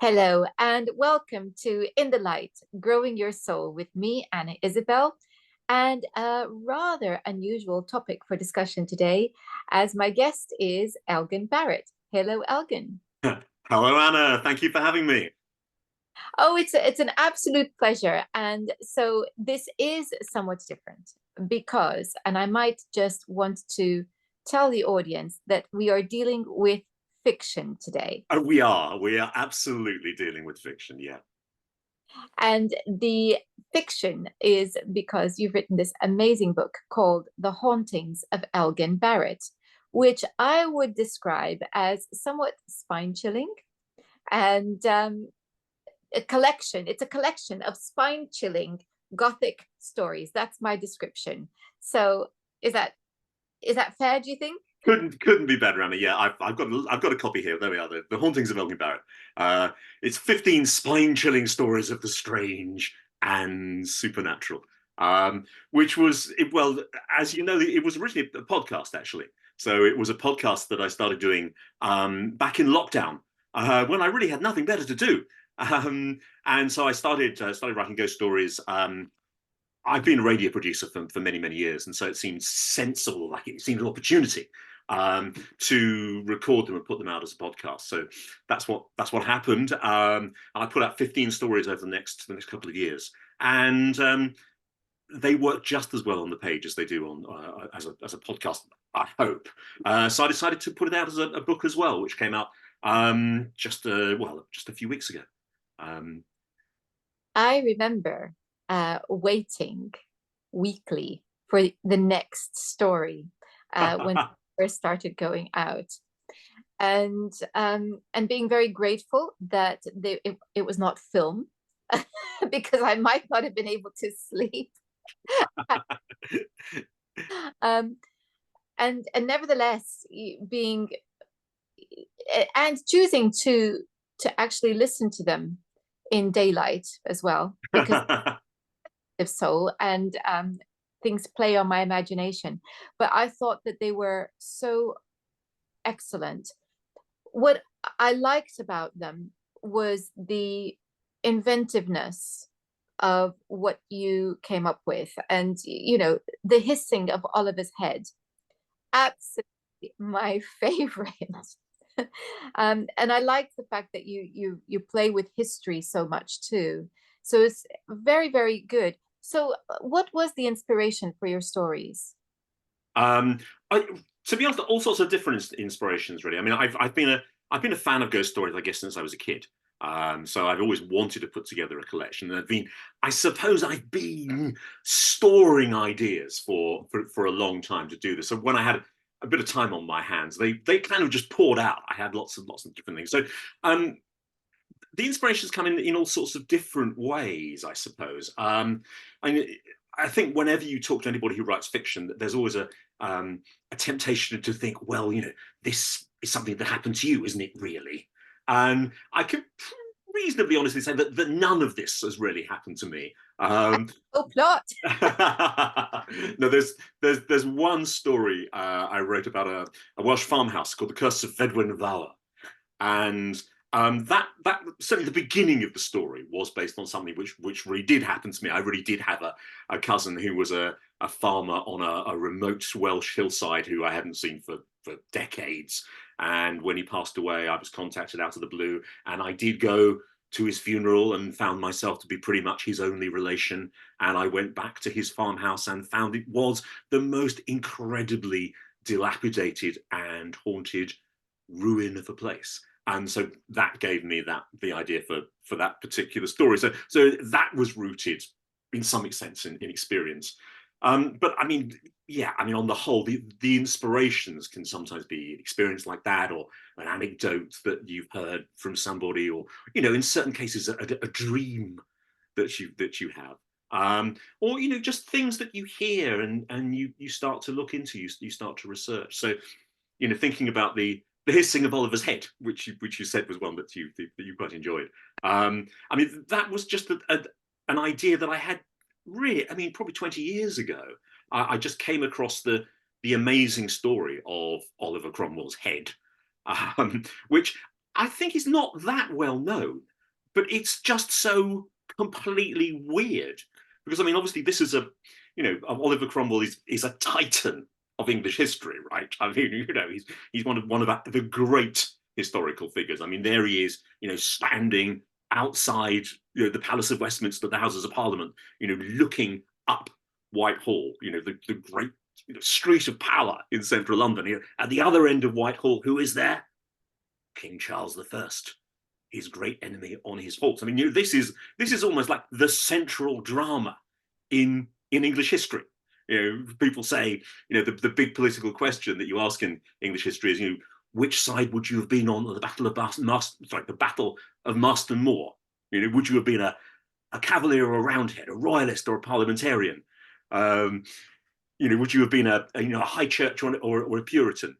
Hello and welcome to In the Light, Growing Your Soul with me, Anna Isabel, and a rather unusual topic for discussion today, as my guest is Elgin Barrett. Hello, Elgin. Hello, Anna. Thank you for having me. Oh, it's an absolute pleasure. And so this is somewhat different because, and I might just want to tell the audience that we are dealing with fiction today. Oh, we are absolutely dealing with fiction. Yeah. And the fiction is because you've written this amazing book called The Hauntings of Elgin Barrett, which I would describe as somewhat spine chilling and a collection. It's a collection of spine chilling gothic stories. That's my description. So is that fair, do you think? Couldn't be better, Anna. Yeah, I've got a copy here. There we are. The Hauntings of Elgin Barrett. It's 15 spine-chilling stories of the strange and supernatural. Which was well, as you know, it was originally a podcast actually. So it was a podcast that I started doing back in lockdown when I really had nothing better to do. And so I started writing ghost stories. I've been a radio producer for many, many years, and so it seemed sensible, like it seemed an opportunity to record them and put them out as a podcast. So that's what happened. I put out 15 stories over the next couple of years, and they work just as well on the page as they do on as a podcast. I hope. So I decided to put it out as a book as well, which came out just a few weeks ago. Um, I remember waiting weekly for the next story when it first started going out, and being very grateful that it was not film because I might not have been able to sleep. um, and nevertheless, being and choosing to actually listen to them in daylight as well because of soul and things play on my imagination. But I thought that they were so excellent. What I liked about them was the inventiveness of what you came up with, and the hissing of Oliver's head. Absolutely my favorite. And I like the fact that you play with history so much too. So it's very, very good. So, what was the inspiration for your stories? Um, I, to be honest, all sorts of different inspirations, really. I mean, I've been a fan of ghost stories, I guess, since I was a kid. So I've always wanted to put together a collection. And I suppose, I've been storing ideas for a long time to do this. So when I had a bit of time on my hands, they kind of just poured out. I had lots of different things. So um, the inspirations come in all sorts of different ways, I suppose. I think whenever you talk to anybody who writes fiction, there's always a temptation to think, well, this is something that happened to you, isn't it? Really? And I can reasonably honestly say that none of this has really happened to me. Oh, plot. No, there's one story I wrote about a Welsh farmhouse called The Curse of Fedwyn Fawr, and that certainly the beginning of the story was based on something which really did happen to me. I really did have a cousin who was a farmer on a remote Welsh hillside who I hadn't seen for decades. And when he passed away, I was contacted out of the blue, and I did go to his funeral and found myself to be pretty much his only relation. And I went back to his farmhouse and found it was the most incredibly dilapidated and haunted ruin of a place. And so that gave me the idea for that particular story. So that was rooted in some sense in experience. But I mean, yeah, I mean, on the whole, the inspirations can sometimes be an experience like that, or an anecdote that you've heard from somebody, or in certain cases, a dream that you have. Or just things that you hear and you start to look into, you start to research. So thinking about the hissing of Oliver's head, which you said was one that you quite enjoyed. I mean, that was just an idea that I had really, I mean, probably 20 years ago. I just came across the amazing story of Oliver Cromwell's head, which I think is not that well known. but it's just so completely weird. Because I mean, obviously, this is a, Oliver Cromwell is a titan of English history, right? I mean, he's one of the great historical figures. I mean, there he is, standing outside, the Palace of Westminster, the Houses of Parliament, looking up Whitehall, the great street of power in central London. At the other end of Whitehall, who is there? King Charles I, his great enemy on his horse. I mean, this is almost like the central drama in English history. People say, the big political question that you ask in English history is, which side would you have been on the Battle of the Battle of Marston Moor? Would you have been a Cavalier or a Roundhead, a Royalist or a Parliamentarian? Would you have been a High Church or a Puritan?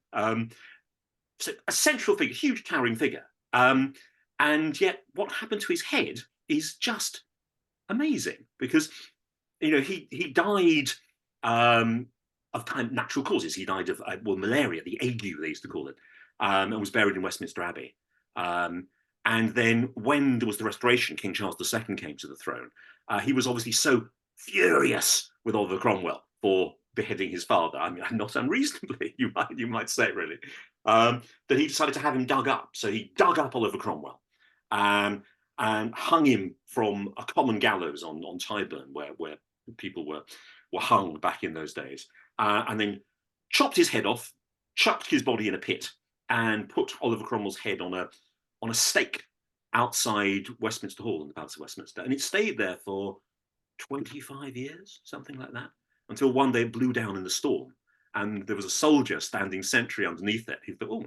So a central figure, huge towering figure. And yet what happened to his head is just amazing, because he died of kind of natural causes. He died of malaria, the ague they used to call it, and was buried in Westminster Abbey. And then when there was the Restoration, King Charles II came to the throne. He was obviously so furious with Oliver Cromwell for beheading his father. I mean, not unreasonably, you might say, really, that he decided to have him dug up. So he dug up Oliver Cromwell, and hung him from a common gallows on Tyburn, where people were hung back in those days, and then chopped his head off, chucked his body in a pit, and put Oliver Cromwell's head on a stake outside Westminster Hall in the Palace of Westminster, and it stayed there for 25 years, something like that, until one day it blew down in the storm, and there was a soldier standing sentry underneath it. He thought, "Oh,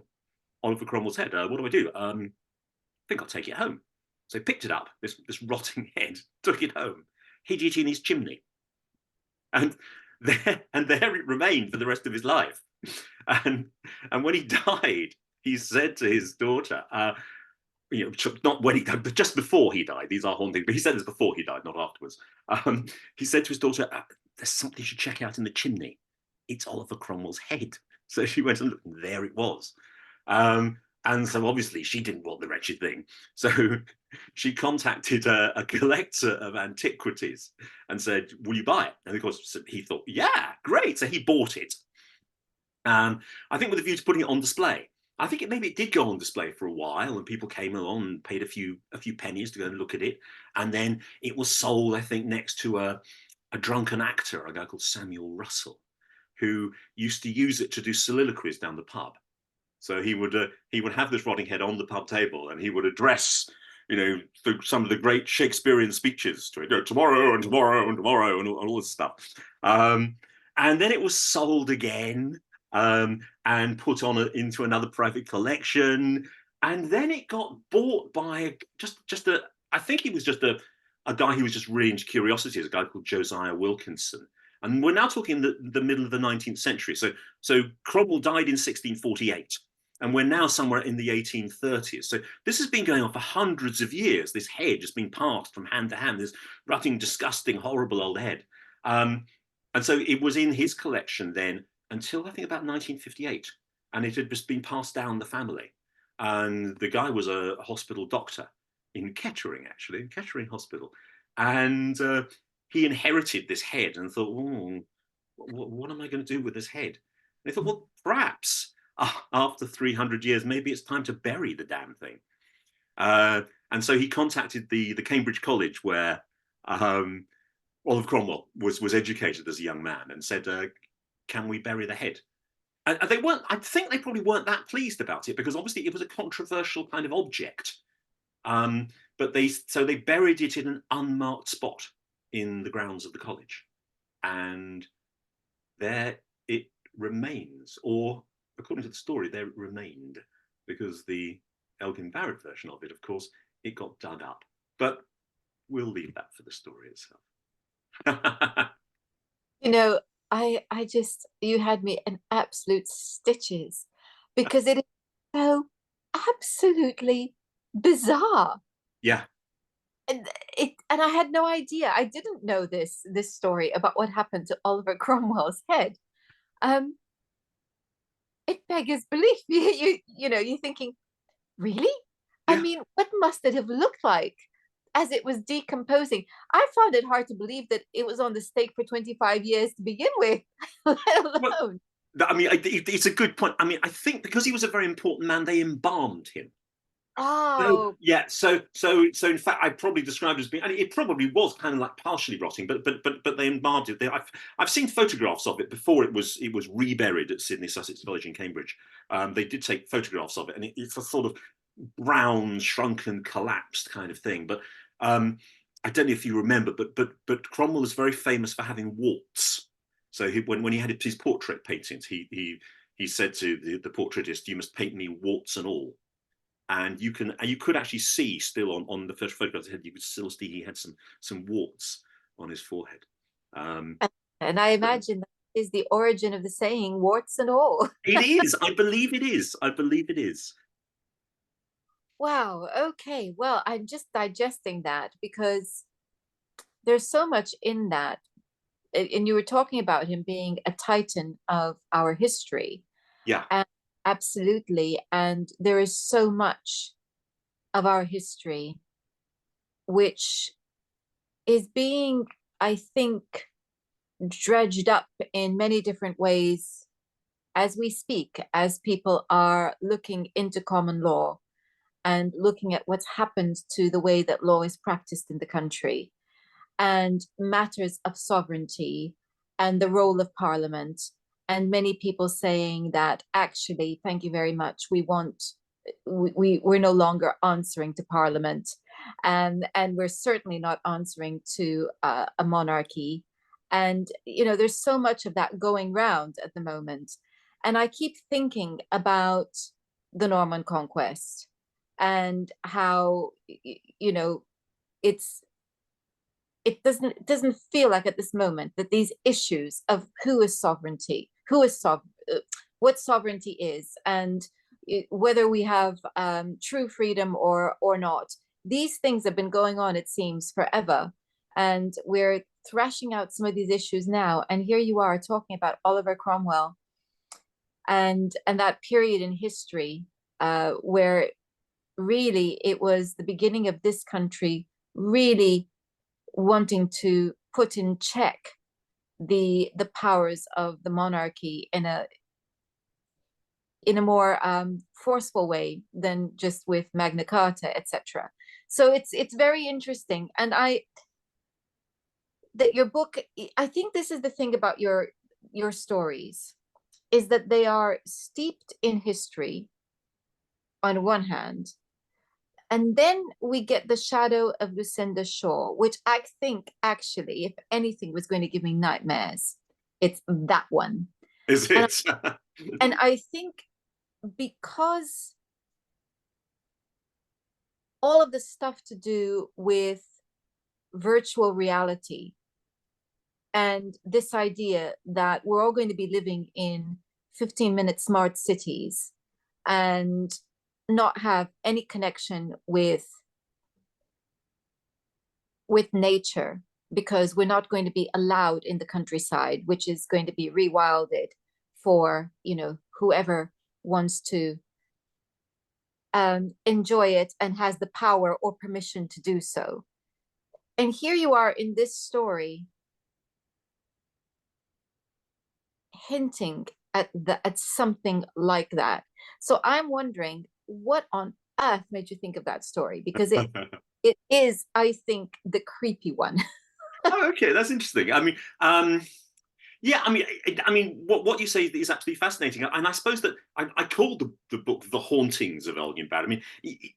Oliver Cromwell's head. What do I do? I think I'll take it home." So he picked it up, this rotting head, took it home, hid it in his chimney, and there it remained for the rest of his life. And when he died, he said to his daughter, not when he died, but just before he died. These are haunting, but he said this before he died, not afterwards. He said to his daughter, "There's something you should check out in the chimney. It's Oliver Cromwell's head." So she went and looked, and there it was. And so obviously she didn't want the wretched thing. So she contacted a collector of antiquities and said, "Will you buy it?" And of course he thought, "Yeah, great." So he bought it. I think with a view to putting it on display. I think maybe it did go on display for a while, and people came along and paid a few pennies to go and look at it. And then it was sold, I think, next to a drunken actor, a guy called Samuel Russell, who used to use it to do soliloquies down the pub. So he would have this rotting head on the pub table, and he would address, some of the great Shakespearean speeches to it, tomorrow and tomorrow and tomorrow and all this stuff. And then it was sold again, and put on into another private collection, and then it got bought by I think he was just a guy who was just really into curiosities, a guy called Josiah Wilkinson. And we're now talking the middle of the 19th century. So Cromwell died in 1648, and we're now somewhere in the 1830s. So this has been going on for hundreds of years. This head has been passed from hand to hand, this rotting, disgusting, horrible old head. And so it was in his collection then until I think about 1958, and it had just been passed down the family. And the guy was a hospital doctor in Kettering, actually, in Kettering Hospital. And he inherited this head and thought, "Oh, what am I going to do with this head?" And he thought, "Well, perhaps after 300 years, maybe it's time to bury the damn thing." And so he contacted the Cambridge College where Oliver Cromwell was educated as a young man, and said, "Can we bury the head?" And they weren't. I think they probably weren't that pleased about it, because obviously it was a controversial kind of object. But they buried it in an unmarked spot in the grounds of the college, and there it remains, or according to the story, there it remained, because the Elgin Barrett version of it, of course, it got dug up. But we'll leave that for the story itself. I just, you had me in absolute stitches, because it is so absolutely bizarre. Yeah. And I had no idea. I didn't know this story about what happened to Oliver Cromwell's head. It beggars belief. You're thinking, really? I Yeah. mean, what must it have looked like as it was decomposing. I found it hard to believe that it was on the stake for 25 years to begin with, let Well, alone. I mean, it's a good point. I mean, I think because he was a very important man, they embalmed him. So Oh, yeah, so in fact, I probably described it as being, and it probably was kind of like partially rotting, but they embalmed it. I've seen photographs of it before it was reburied at Sydney Sussex College in Cambridge. They did take photographs of it, and it's a sort of brown, shrunken, collapsed kind of thing. But I don't know if you remember, but Cromwell was very famous for having warts. So when he had his portrait paintings, he said to the portraitist, "You must paint me warts and all." And you could actually see still on the first photographs you could still see he had some warts on his forehead. Um, and I so imagine that is the origin of the saying, warts and all. it is. I believe it is. I believe it is. Wow. Okay. Well, I'm just digesting that because there's so much in that. And you were talking about him being a titan of our history. Yeah. And absolutely. And there is so much of our history which is being, I think, dredged up in many different ways as we speak, as people are looking into common law and looking at what's happened to the way that law is practiced in the country and matters of sovereignty and the role of parliament. And many people saying that actually, thank you very much, we're no longer answering to parliament, and we're certainly not answering to a monarchy. And there's so much of that going round at the moment, and I keep thinking about the Norman conquest and how it's it doesn't feel like at this moment that these issues of who is sovereignty, what sovereignty is, and whether we have true freedom or not. These things have been going on, it seems, forever, and we're thrashing out some of these issues now. And here you are talking about Oliver Cromwell and that period in history where really it was the beginning of this country really wanting to put in check the powers of the monarchy in a more forceful way than just with Magna Carta, etc. So it's very interesting, and that your book. I think this is the thing about your stories, is that they are steeped in history on one hand, and then we get the shadow of Lucinda Shaw, which I think actually, if anything was going to give me nightmares, it's that one. Is And it? and I think because all of the stuff to do with virtual reality and this idea that we're all going to be living in 15-minute smart cities and not have any connection with nature because we're not going to be allowed in the countryside, which is going to be rewilded for whoever wants to enjoy it and has the power or permission to do so. And here you are in this story hinting at something like that. So I'm wondering what on earth made you think of that story, because it is, I think, the creepy one. Oh, okay, that's interesting. I mean, yeah, I mean, what you say is absolutely fascinating, and I suppose that I called the book "The Hauntings of Elgin Barrett." I mean,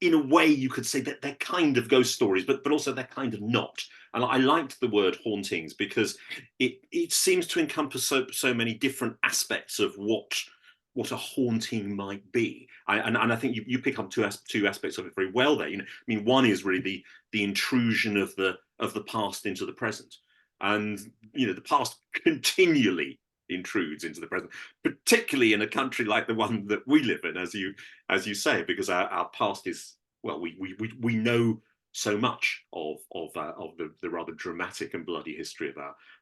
in a way, you could say that they're kind of ghost stories, but also they're kind of not. And I liked the word hauntings because it seems to encompass so many different aspects of what a haunting might be. And I think you pick up two aspects of it very well there. I mean, one is really the intrusion of the past into the present. And the past continually intrudes into the present, particularly in a country like the one that we live in, as you say, because our past is, well, we know so much of the rather dramatic and bloody history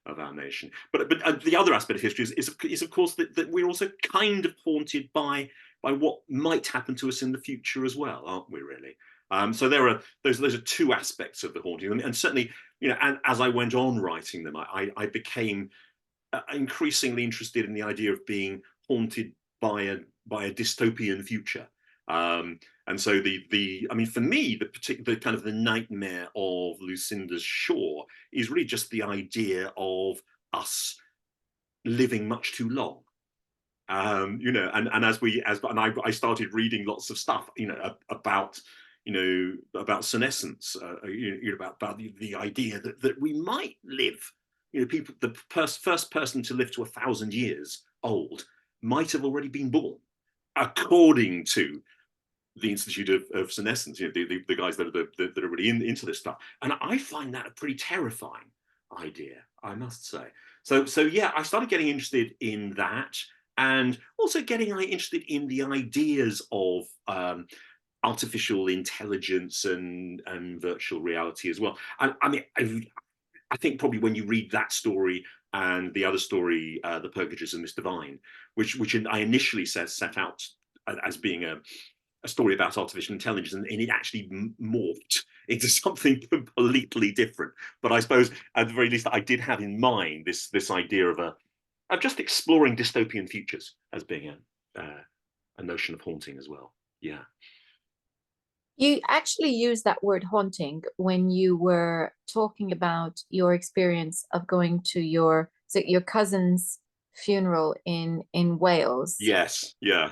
of our nation. But the other aspect of history is of course that we're also kind of haunted by what might happen to us in the future as well, aren't we? Really. So there are those are two aspects of the haunting, and certainly, and as I went on writing them, I became increasingly interested in the idea of being haunted by a dystopian future. And so I mean, for me, the particular kind of the nightmare of Lucinda's Shore is really just the idea of us living much too long. And I started reading lots of stuff, about about senescence, about the idea that we might live, people, the first person to live to 1,000 years old might have already been born, according to the Institute of Senescence, the guys that are really into this stuff. And I find that a pretty terrifying idea, I must say. So yeah, I started getting interested in that, and also getting interested in the ideas of artificial intelligence and virtual reality as well. I mean, I think probably when you read that story and the other story, The Purgatories of Miss Divine, which I initially set out as being a story about artificial intelligence, and it actually morphed into something completely different. But I suppose at the very least, I did have in mind this idea of just exploring dystopian futures as being a notion of haunting as well. Yeah. You actually used that word haunting when you were talking about your experience of going to your cousin's funeral in Wales, Yes. Yeah.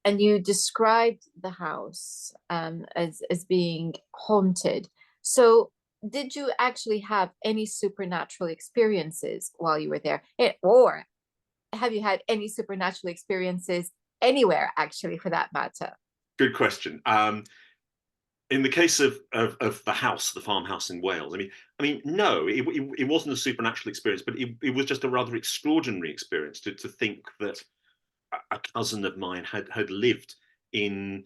and you described the house as being haunted. So, did you actually have any supernatural experiences while you were there? Or have you had any supernatural experiences anywhere, actually, for that matter? Good question. In the case of the house, the farmhouse in Wales, no, it wasn't a supernatural experience, but it was just a rather extraordinary experience to think that a cousin of mine had lived in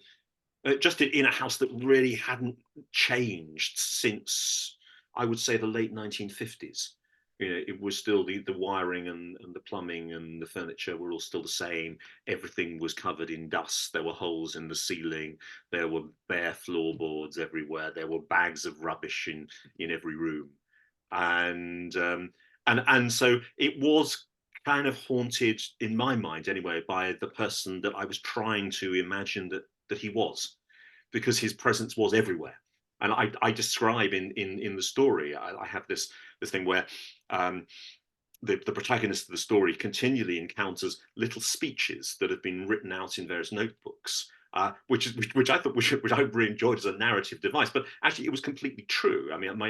just in a house that really hadn't changed since, I would say, the late 1950s. It was still the wiring and the plumbing and the furniture were all still the same. Everything was covered in dust. There were holes in the ceiling. There were bare floorboards everywhere. There were bags of rubbish in every room, and so it was kind of haunted in my mind anyway by the person that I was trying to imagine that he was, because his presence was everywhere. And I describe in the story, I have this thing where the protagonist of the story continually encounters little speeches that have been written out in various notebooks, which I thought which I really enjoyed as a narrative device. But actually, it was completely true. I mean,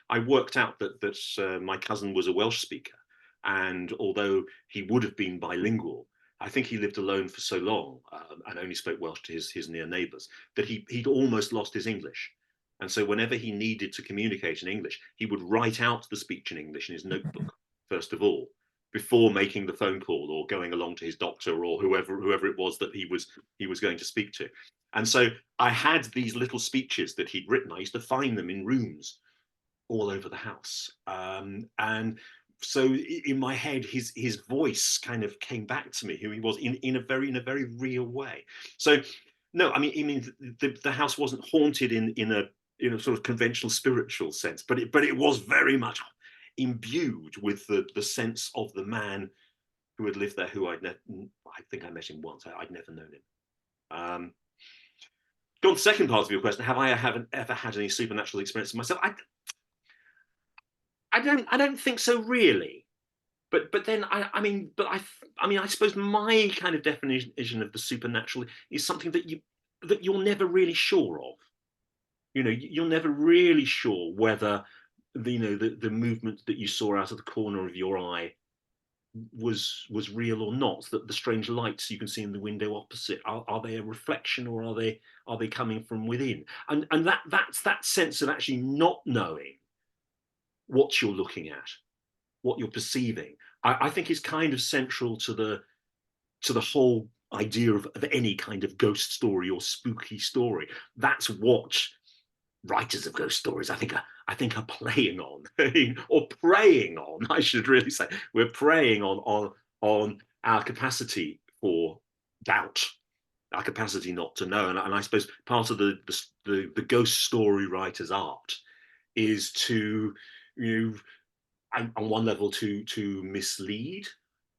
I worked out that my cousin was a Welsh speaker, and although he would have been bilingual, I think he lived alone for so long, and only spoke Welsh to his near neighbours, that he'd almost lost his English. And so whenever he needed to communicate in English, he would write out the speech in English in his notebook, first of all, before making the phone call or going along to his doctor or whoever it was that he was going to speak to. And so I had these little speeches that he'd written. I used to find them in rooms all over the house. And so in my head, his voice kind of came back to me, who he was in a very real way. So no, I mean the house wasn't haunted in a sort of conventional spiritual sense, but it was very much imbued with the sense of the man who had lived there, who I think I met him once. I'd never known him. Go on to the second part of your question. Have I haven't ever had any supernatural experience myself? I don't think so, really. But then I suppose my kind of definition of the supernatural is something that you're never really sure of. You're never really sure whether the movement that you saw out of the corner of your eye was real or not. That the strange lights you can see in the window opposite, are they a reflection, or are they coming from within? And that's that sense of actually not knowing what you're looking at, what you're perceiving. I think is kind of central to the whole idea of any kind of ghost story or spooky story. That's what writers of ghost stories, I think are playing on, or preying on, I should really say. We're preying on our capacity for doubt our capacity not to know. And I suppose part of the ghost story writer's art is to, you know, on one level to mislead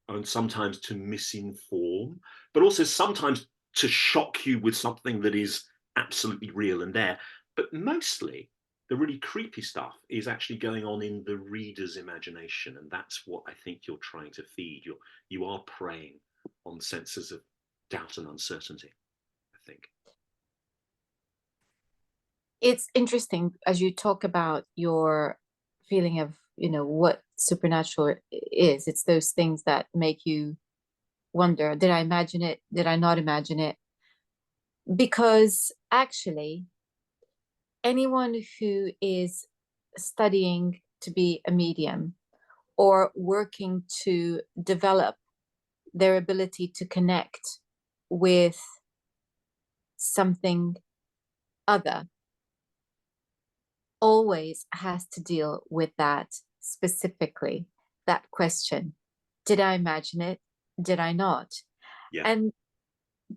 and sometimes to misinform, but also sometimes to shock you with something that is absolutely real and there. But mostly, the really creepy stuff is actually going on in the reader's imagination, and that's what I think you're trying to feed. You are preying on senses of doubt and uncertainty, I think. It's interesting as you talk about your feeling of, you know, what supernatural is. It's those things that make you wonder, did I imagine it? Did I not imagine it? Because actually, anyone who is studying to be a medium or working to develop their ability to connect with something other always has to deal with that specifically, that question. Did I imagine it? Did I not? Yeah. And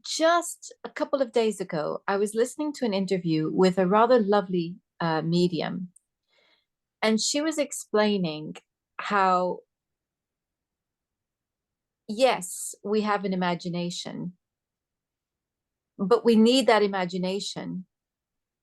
just a couple of days ago, I was listening to an interview with a rather lovely medium, and she was explaining how, yes, we have an imagination, but we need that imagination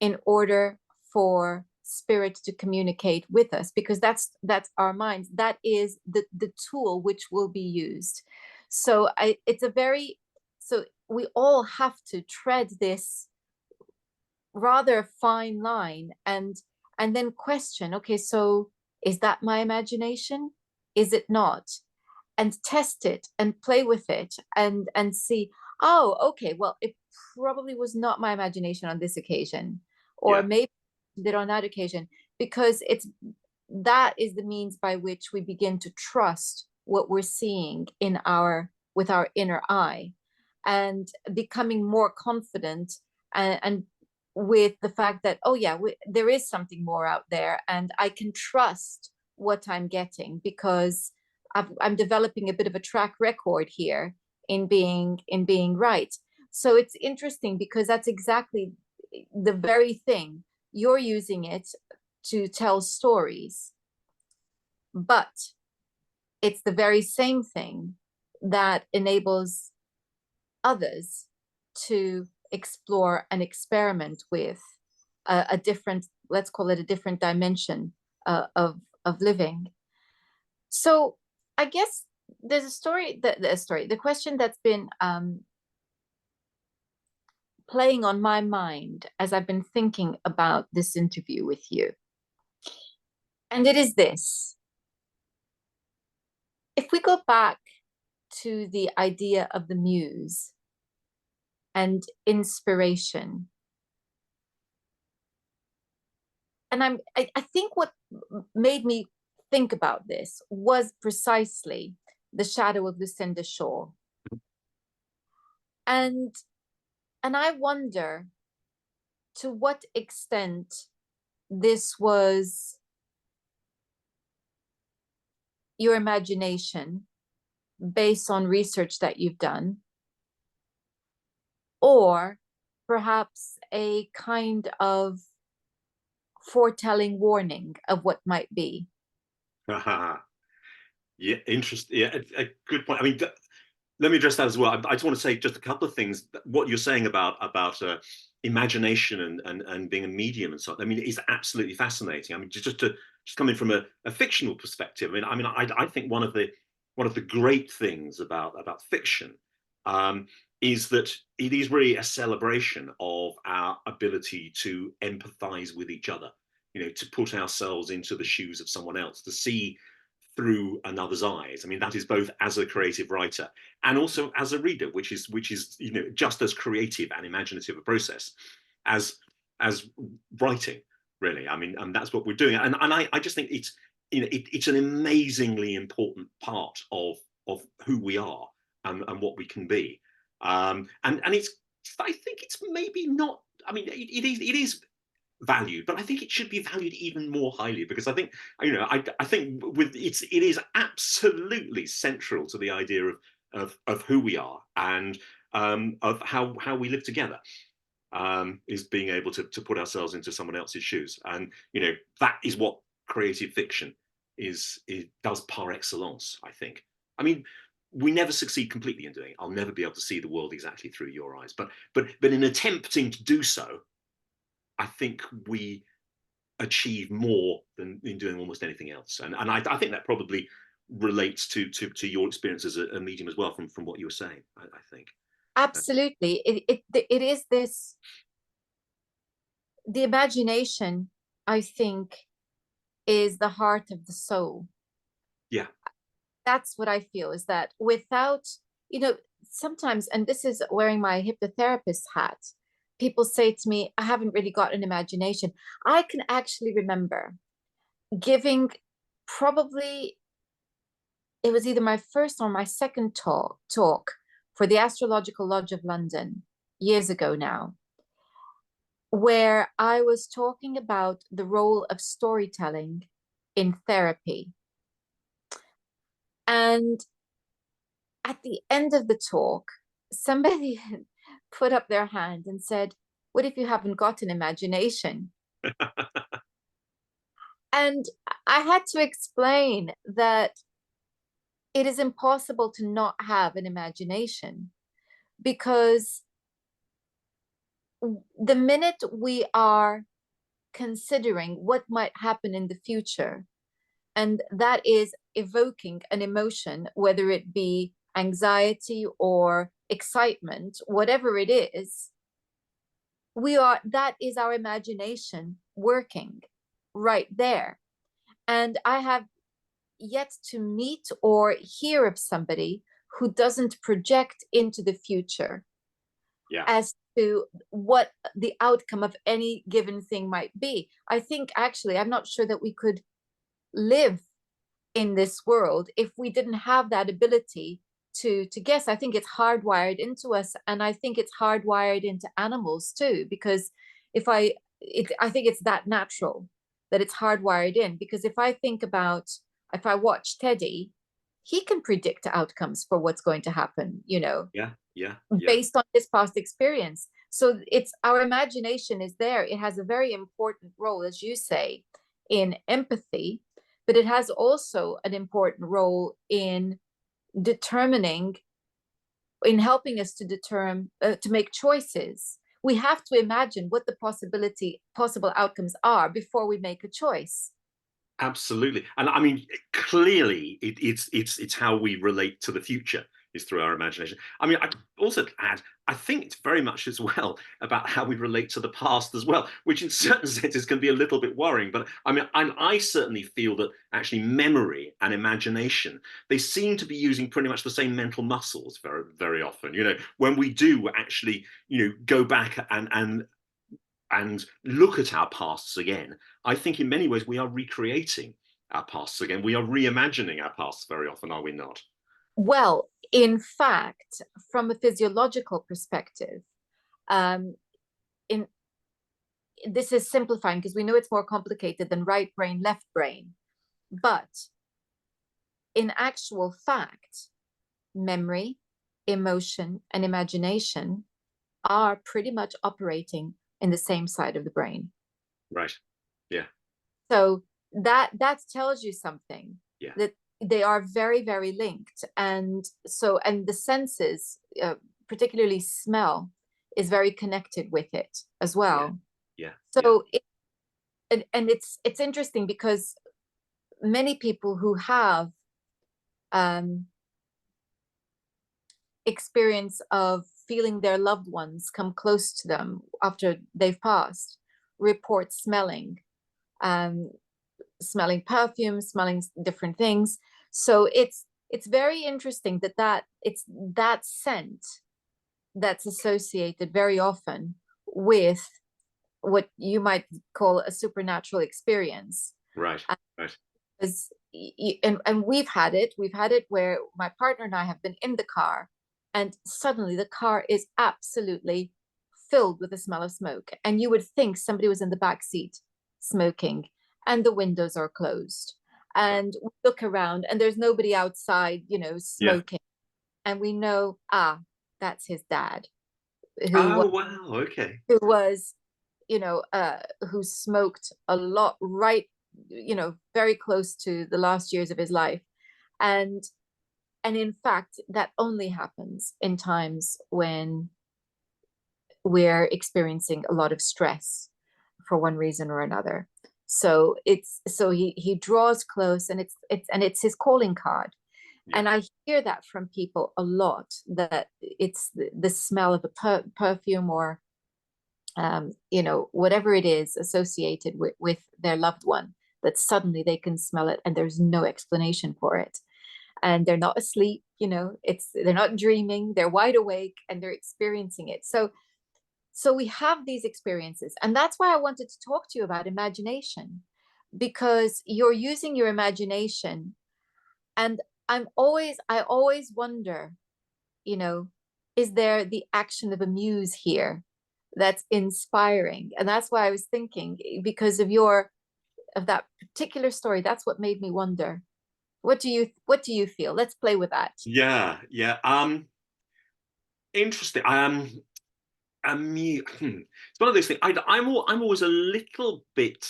in order for spirit to communicate with us, because that's our minds. That is the tool which will be used. So it's a very, so we all have to tread this rather fine line and then question, okay, so is that my imagination? Is it not? And test it and play with it and see, oh, okay, well, it probably was not my imagination on this occasion, or Yeah. maybe did on that occasion, because it's that is the means by which we begin to trust what we're seeing in our with our inner eye, and becoming more confident and with the fact that, oh yeah, there is something more out there and I can trust what I'm getting, because I'm developing a bit of a track record here in being right. So it's interesting because that's exactly the very thing. You're using it to tell stories, but it's the very same thing that enables others to explore and experiment with a different, let's call it a different dimension of living. So I guess there's a story, the question that's been playing on my mind as I've been thinking about this interview with you. And it is this: if we go back to the idea of the muse and inspiration, and I think what made me think about this was precisely the shadow of Lucinda Shaw. And I wonder to what extent this was your imagination based on research that you've done, or perhaps a kind of foretelling warning of what might be. Yeah, interesting. Yeah, a good point. I mean, let me address that as well. I just want to say just a couple of things. What you're saying about imagination and being a medium and so on, I mean, is absolutely fascinating. I mean, just coming from a fictional perspective. I think one of the great things about fiction is that it is really a celebration of our ability to empathize with each other. You know, to put ourselves into the shoes of someone else, to see through another's eyes. I mean, that is both as a creative writer and also as a reader, which is you know just as creative and imaginative a process as writing, really. I mean, and that's what we're doing. And I just think it's, you know, it's an amazingly important part of who we are and what we can be. And it's, I think it's maybe not. I mean, it is valued, but I think it should be valued even more highly, because I think, you know, I think with it is absolutely central to the idea of who we are, and of how we live together. Is being able to put ourselves into someone else's shoes, and that is what creative fiction does par excellence. I think. I mean, we never succeed completely in doing it. I'll never be able to see the world exactly through your eyes, but in attempting to do so, I think we achieve more than in doing almost anything else. And I think that probably relates to your experience as a medium as well, from what you were saying. I think. Absolutely. It is this, the imagination, I think, is the heart of the soul. Yeah. That's what I feel, is that without, sometimes, and this is wearing my hypnotherapist hat, people say to me, I haven't really got an imagination. I can actually remember giving, probably, it was either my first or my second talk for the Astrological Lodge of London years ago now, where I was talking about the role of storytelling in therapy. And at the end of the talk, somebody put up their hand and said, what if you haven't got an imagination? And I had to explain that it is impossible to not have an imagination, because the minute we are considering what might happen in the future, and that is evoking an emotion, whether it be anxiety or excitement, whatever it is, that is our imagination working right there. And I have yet to meet or hear of somebody who doesn't project into the future, Yeah. as to what the outcome of any given thing might be. I think, actually, I'm not sure that we could live in this world if we didn't have that ability to guess. I think it's hardwired into us, and I think it's hardwired into animals too, because I think it's that natural that it's hardwired in. Because if I watch Teddy, he can predict outcomes for what's going to happen, Yeah. based on his past experience. So it's, our imagination is there. It has a very important role, as you say, in empathy, but it has also an important role in determining, in helping us to to make choices. We have to imagine what the possible outcomes are before we make a choice. Absolutely, and I mean, clearly, it's how we relate to the future is through our imagination. I mean, I also add, I think it's very much as well about how we relate to the past as well, which in certain senses can be a little bit worrying. But I mean, I certainly feel that actually memory and imagination, they seem to be using pretty much the same mental muscles very, very often. When we do actually, go back and look at our pasts again, I think in many ways we are recreating our pasts again. We are reimagining our pasts very often, are we not? Well, in fact, from a physiological perspective, um, in this is simplifying because we know it's more complicated than right brain, left brain. But in actual fact, memory, emotion, and imagination are pretty much operating in the same side of the brain. Right. Yeah. So that tells you something, Yeah. that they are very, very linked. And the senses, particularly smell, is very connected with it as well. Yeah. So it's interesting because many people who have experience of feeling their loved ones come close to them after they've passed report smelling perfume, smelling different things. So it's very interesting that it's that scent that's associated very often with what you might call a supernatural experience. Right. Right. And we've had it where my partner and I have been in the car, and suddenly the car is absolutely filled with the smell of smoke, and you would think somebody was in the back seat smoking, and the windows are closed, and we look around and there's nobody outside, smoking. And we know, that's his dad, Oh wow, okay. who was, who smoked a lot, right, very close to the last years of his life. And in fact, that only happens in times when we're experiencing a lot of stress for one reason or another. So he draws close, and it's his calling card. Yeah. And I hear that from people a lot, that it's the smell of a perfume, or whatever it is associated with their loved one, that suddenly they can smell it and there's no explanation for it. And they're not asleep, they're not dreaming, they're wide awake and they're experiencing it. So we have these experiences. And that's why I wanted to talk to you about imagination, because you're using your imagination. And I always wonder, you know, is there the action of a muse here that's inspiring? And that's why I was thinking, because of that particular story, that's what made me wonder. What do you feel? Let's play with that. Yeah, yeah. Interesting. It's one of those things. I'm always a little bit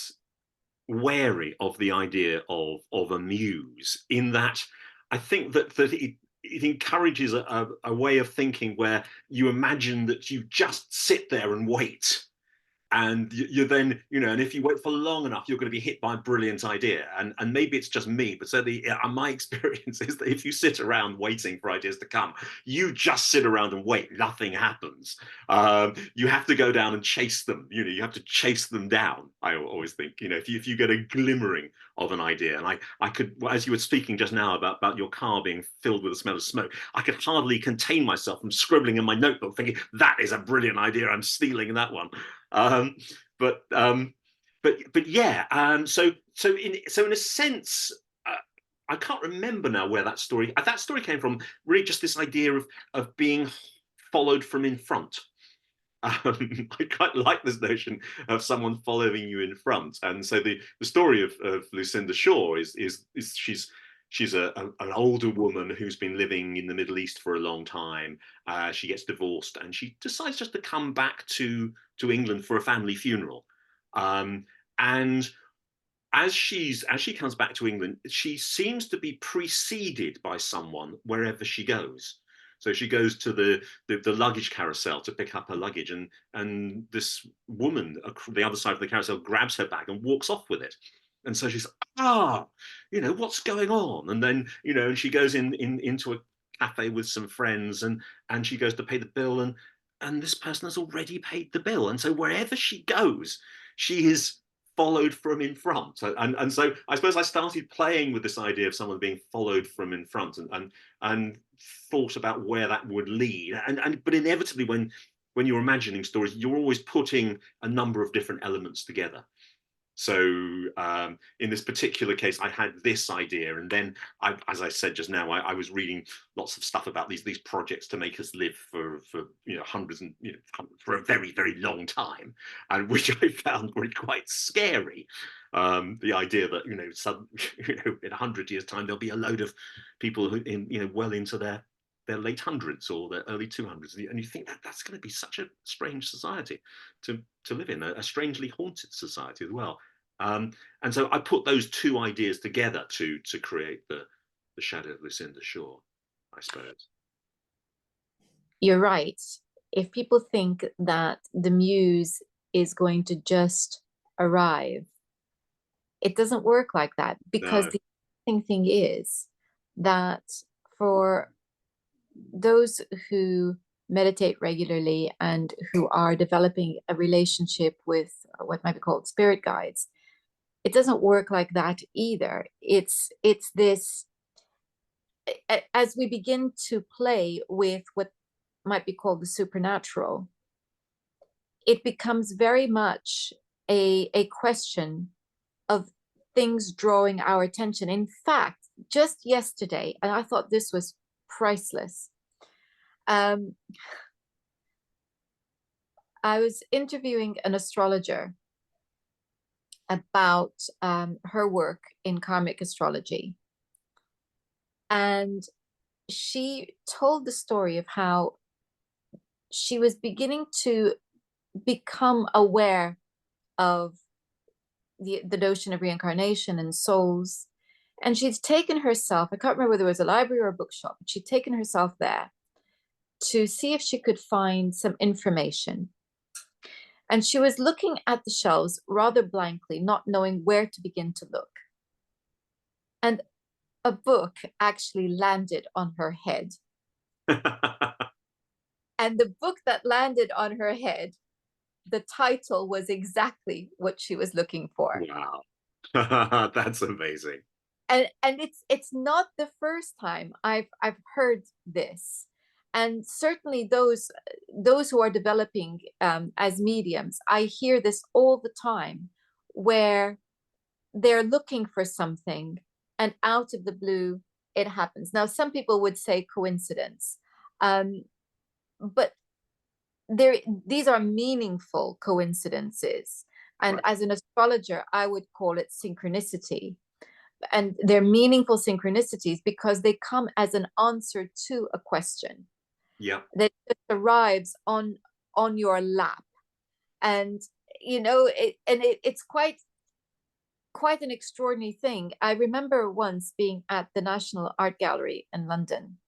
wary of the idea of a muse, in that I think that it encourages a way of thinking where you imagine that you just sit there and wait, and you then, and if you wait for long enough, you're going to be hit by a brilliant idea. And maybe it's just me, but certainly my experience is that if you sit around waiting for ideas to come, you just sit around and wait, nothing happens. You have to go down and chase them. You have to chase them down. I always think, if you get a glimmering of an idea, and I could, as you were speaking just now about your car being filled with the smell of smoke, I could hardly contain myself from scribbling in my notebook, thinking that is a brilliant idea, I'm stealing that one. Um, but yeah. So in a sense, I can't remember now where that story came from. Really, just this idea of being followed from in front. I quite like this notion of someone following you in front. And so the story of Lucinda Shaw is she's an older woman who's been living in the Middle East for a long time. She gets divorced and she decides just to come back to England for a family funeral. And as she comes back to England, she seems to be preceded by someone wherever she goes. So she goes to the luggage carousel to pick up her luggage, and this woman the other side of the carousel grabs her bag and walks off with it. And so she's, what's going on? And then, and she goes into a cafe with some friends, and she goes to pay the bill, and this person has already paid the bill. And so wherever she goes, she is followed from in front. And so I suppose I started playing with this idea of someone being followed from in front, and thought about where that would lead. But inevitably, when you're imagining stories, you're always putting a number of different elements together. So in this particular case, I had this idea, and then, as I said just now, I was reading lots of stuff about these projects to make us live for hundreds and for a very, very long time, and which I found really quite scary. The idea that in 100 years' time there'll be a load of people who well into their late hundreds or their early 200s, and you think that's going to be such a strange society to live in, a strangely haunted society as well. And so I put those two ideas together to create the Shadow of Lucinda Shaw, I suppose. You're right. If people think that the muse is going to just arrive, it doesn't work like that, because No, the interesting thing is that for those who meditate regularly and who are developing a relationship with what might be called spirit guides, it doesn't work like that either. It's this, as we begin to play with what might be called the supernatural, it becomes very much a question of things drawing our attention. In fact, just yesterday, and I thought this was priceless, um, I was interviewing an astrologer about her work in karmic astrology. And she told the story of how she was beginning to become aware of the notion of reincarnation and souls. And she'd taken herself, I can't remember whether it was a library or a bookshop, but she'd taken herself there to see if she could find some information. And she was looking at the shelves rather blankly, not knowing where to begin to look. And a book actually landed on her head. And the book that landed on her head, the title was exactly what she was looking for. Wow. That's amazing. And it's not the first time I've heard this. And certainly those who are developing as mediums, I hear this all the time, where they're looking for something and out of the blue it happens. Now, some people would say coincidence, but these are meaningful coincidences. And Right. as an astrologer, I would call it synchronicity. And they're meaningful synchronicities because they come as an answer to a question Yeah. that just arrives on your lap. And it's quite an extraordinary thing. I remember once being at the National Art Gallery in London,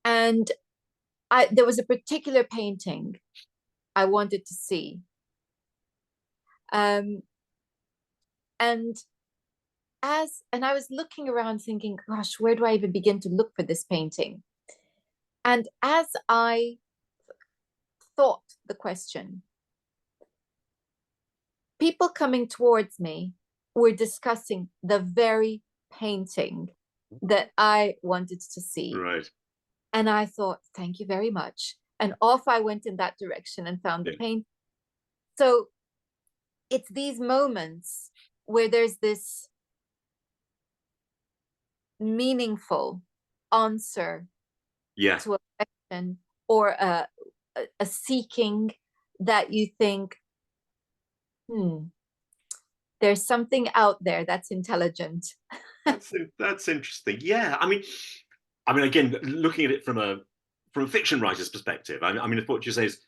and there was a particular painting I wanted to see. Um, and I was looking around thinking, gosh, where do I even begin to look for this painting? And as I thought the question, people coming towards me were discussing the very painting that I wanted to see. Right. And I thought, thank you very much. And off I went in that direction and found the Yeah. painting. So it's these moments where there's this meaningful answer Yeah. to a question, or a seeking, that you think, there's something out there that's intelligent. That's interesting. Yeah. I mean, again, looking at it from a fiction writer's perspective, I mean, if what you say is,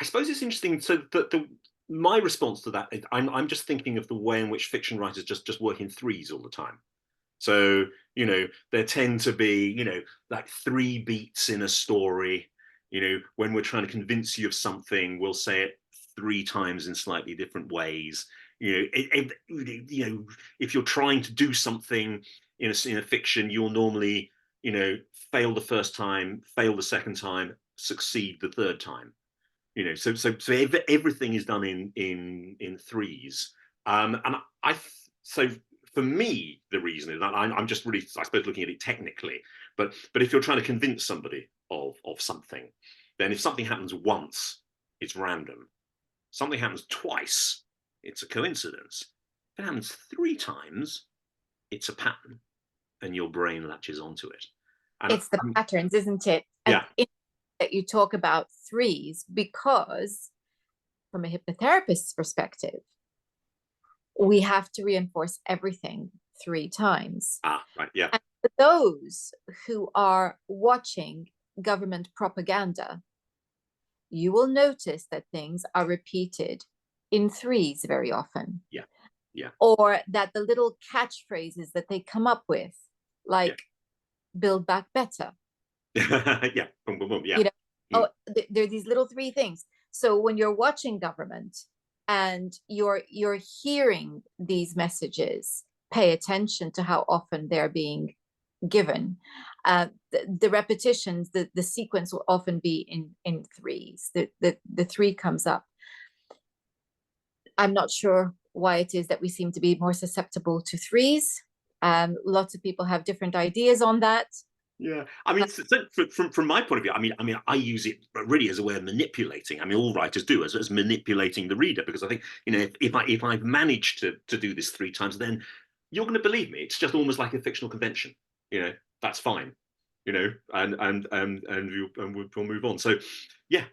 I suppose it's interesting. So that my response to that, I'm just thinking of the way in which fiction writers just work in threes all the time. So, there tend to be, like three beats in a story. When we're trying to convince you of something, we'll say it three times in slightly different ways. If you're trying to do something in a fiction, you'll normally, fail the first time, fail the second time, succeed the third time. So everything is done in threes. And so for me, the reason is that I'm just really, I suppose, looking at it technically. But if you're trying to convince somebody of something, then if something happens once, it's random. Something happens twice, it's a coincidence. If it happens three times, it's a pattern, and your brain latches onto it. And It's the patterns, isn't it? And yeah, that you talk about threes, because from a hypnotherapist's perspective, we have to reinforce everything three times. right, yeah, And for those who are watching government propaganda, you will notice that things are repeated in threes very often. yeah, yeah, Or that the little catchphrases that they come up with, yeah, like build back better, yeah, boom, boom, boom, yeah. you know, Mm. there are these little three things. So when you're watching government and you're hearing these messages, pay attention to how often they're being given. The repetitions, the sequence will often be in threes. The three comes up. I'm not sure why it is that we seem to be more susceptible to threes. Lots of people have different ideas on that. Yeah, I mean, so from my point of view, I use it really as a way of manipulating. I mean, all writers do as manipulating the reader, because I think, if I've managed to do this three times, then you're going to believe me. It's just almost like a fictional convention. That's fine. And we'll move on. So, yeah,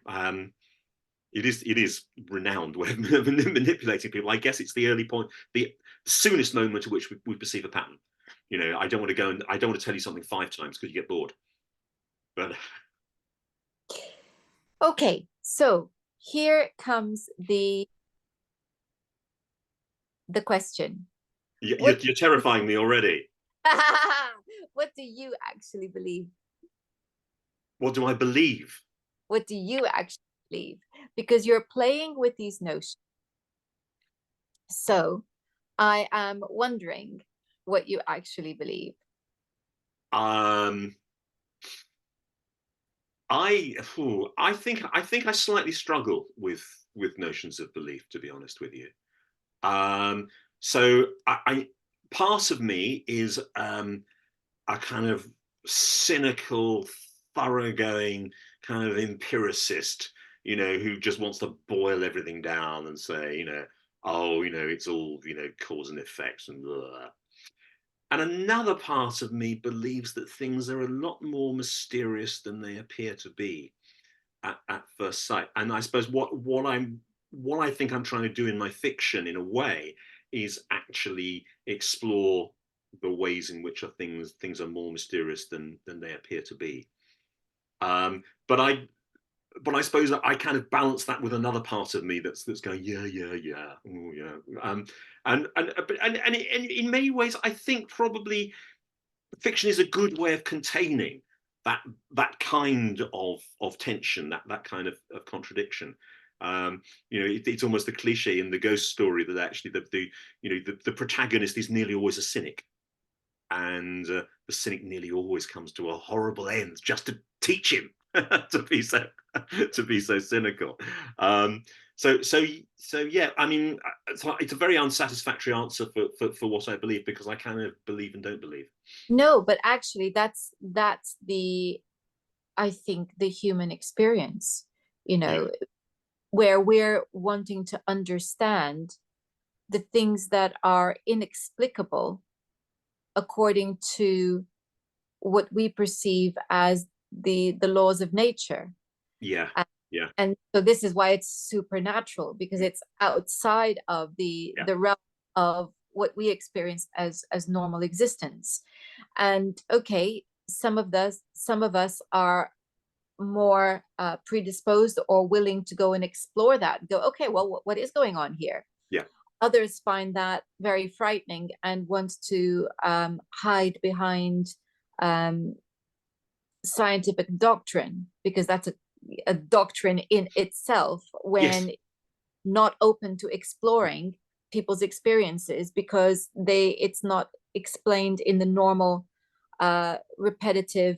it is renowned way of manipulating people. I guess it's the early point, the soonest moment at which we perceive a pattern. I don't want to tell you something five times because you get bored. But Okay, so here comes the question. What You're terrifying me already. what do you actually believe? What do I believe? What do you actually believe? Because you're playing with these notions. So I am wondering what you actually believe. Um, I think I slightly struggle with notions of belief, to be honest with you. Um, so I part of me is a kind of cynical, thoroughgoing kind of empiricist, who just wants to boil everything down and say, oh, it's all, cause and effect and blah. And another part of me believes that things are a lot more mysterious than they appear to be at first sight. And I suppose what I think I'm trying to do in my fiction, in a way, is actually explore the ways in which things are more mysterious than they appear to be. Um, but I suppose I kind of balance that with another part of me that's going, yeah, yeah, yeah, oh, yeah. And in many ways, I think probably fiction is a good way of containing that kind of tension, that kind of contradiction. It's almost a cliche in the ghost story that actually the protagonist is nearly always a cynic, and the cynic nearly always comes to a horrible end just to teach him to be so cynical. Um, so yeah, I mean, it's a very unsatisfactory answer for what I believe, because I kind of believe and don't believe. No, but actually that's the I think the human experience, you Yeah, know, where we're wanting to understand the things that are inexplicable according to what we perceive as the laws of nature. yeah, And, yeah, and so this is why it's supernatural, because it's outside of yeah, the realm of what we experience as normal existence. And okay, some of us are more predisposed or willing to go and explore that, go, okay, well, what is going on here? yeah, Others find that very frightening and want to hide behind um, scientific doctrine, because that's a doctrine in itself, yes, when not open to exploring people's experiences, because it's not explained in the normal repetitive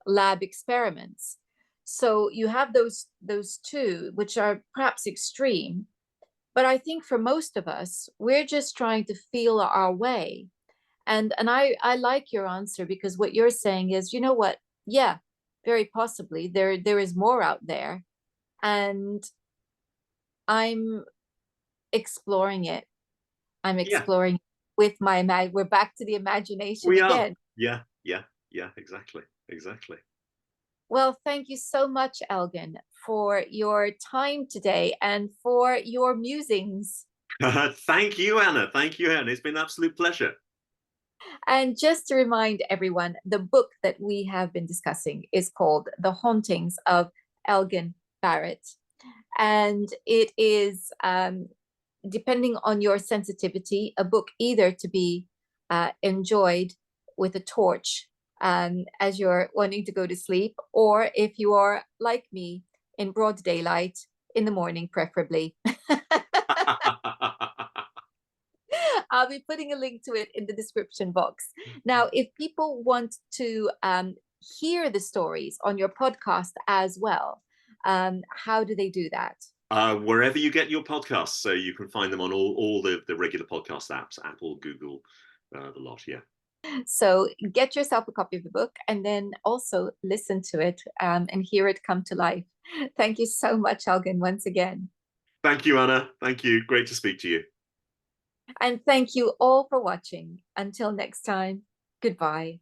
lab experiments. So you have those two, which are perhaps extreme. But I think for most of us, we're just trying to feel our way. And I like your answer, because what you're saying is, you know what? Yeah, very possibly there is more out there, and I'm exploring it. I'm yeah. exploring with my we're back to the imagination We are. again. Yeah, yeah, yeah. Exactly, exactly. Well, thank you so much, Elgin, for your time today and for your musings. Thank you, Anna. Thank you, Anna. It's been an absolute pleasure. And just to remind everyone, the book that we have been discussing is called The Hauntings of Elgin Barrett. And it is, depending on your sensitivity, a book either to be enjoyed with a torch as you're wanting to go to sleep, or if you are like me, in broad daylight, in the morning, preferably. I'll be putting a link to it in the description box. Now, if people want to hear the stories on your podcast as well, how do they do that? Wherever you get your podcasts, so you can find them on all the regular podcast apps, Apple, Google, the lot. Yeah. So get yourself a copy of the book and then also listen to it and hear it come to life. Thank you so much, Elgin, once again. Thank you, Anna. Thank you. Great to speak to you. And thank you all for watching. Until next time, goodbye.